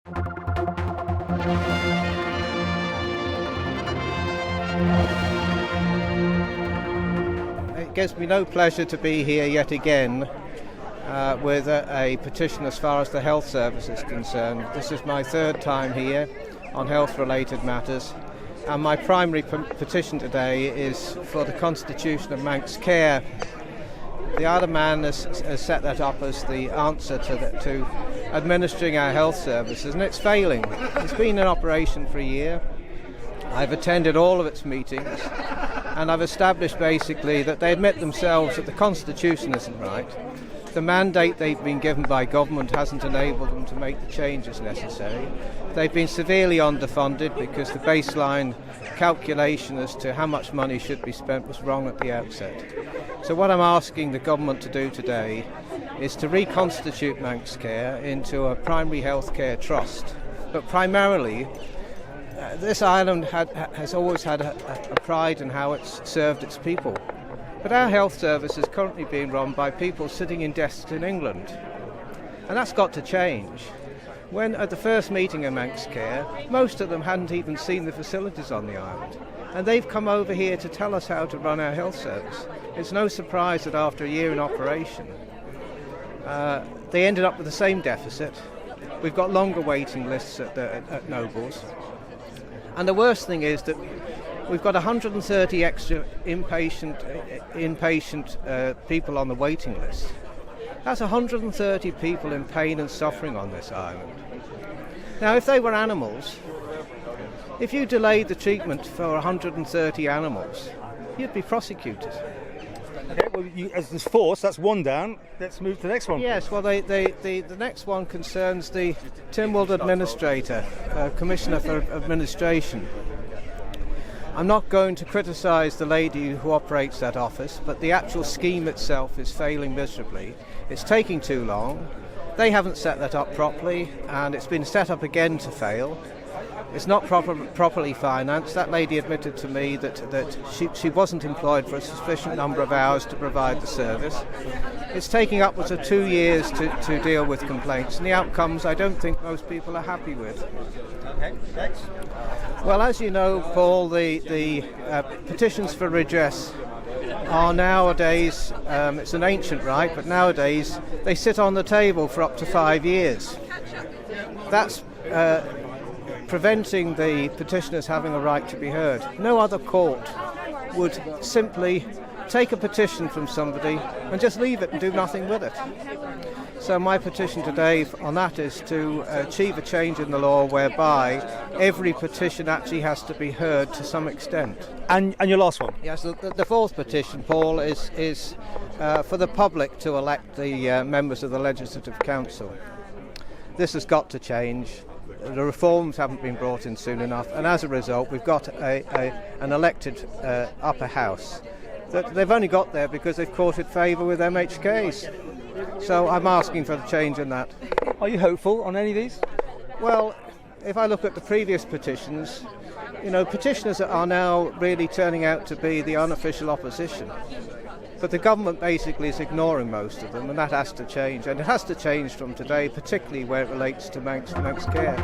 It gives me no pleasure to be here yet again with a petition as far as the health service is concerned. This is my third time here on health-related matters, and my primary petition today is for the constitution of Manx Care. The Isle of Man has set that up as the answer to administering our health services, and it's failing. It's been in operation for a year. I've attended all of its meetings, and I've established basically that they admit themselves that the constitution isn't right. The mandate they've been given by government hasn't enabled them to make the changes necessary. They've been severely underfunded because the baseline calculation as to how much money should be spent was wrong at the outset. So what I'm asking the government to do today is to reconstitute Manx Care into a primary health care trust. But primarily, this island has always had a pride in how it's served its people. But our health service is currently being run by people sitting in desks in England. And that's got to change. When at the first meeting in Manx Care, most of them hadn't even seen the facilities on the island. And they've come over here to tell us how to run our health service. It's no surprise that after a year in operation, they ended up with the same deficit. We've got longer waiting lists at Nobles. And the worst thing is that we've got 130 extra inpatient people on the waiting list. That's 130 people in pain and suffering on this island. Now, if they were animals, if you delayed the treatment for 130 animals, you'd be prosecuted. Okay, well, as there's four, so that's one down. Let's move to the next one. Yes, well, the next one concerns the Tynwald Administrator, Commissioner for Administration. I'm not going to criticise the lady who operates that office, but the actual scheme itself is failing miserably. It's taking too long. They haven't set that up properly, and it's been set up again to fail. It's not properly financed. That lady admitted to me that she wasn't employed for a sufficient number of hours to provide the service. It's taking upwards of 2 years to deal with complaints, and the outcomes I don't think most people are happy with. Okay, next. Well, as you know, Paul, the petitions for redress are nowadays, it's an ancient right, but nowadays they sit on the table for up to 5 years. That's preventing the petitioners having a right to be heard. No other court would simply take a petition from somebody and just leave it and do nothing with it. So my petition today on that is to achieve a change in the law whereby every petition actually has to be heard to some extent. And your last one? Yes, the fourth petition, Paul, is for the public to elect the members of the Legislative Council. This has got to change. The reforms haven't been brought in soon enough, and as a result we've got an elected upper house. They've only got there because they've courted favour with MHKs. So I'm asking for a change in that. Are you hopeful on any of these? Well, if I look at the previous petitions, petitioners are now really turning out to be the unofficial opposition. But the government basically is ignoring most of them, and that has to change. And it has to change from today, particularly where it relates to Manx Care.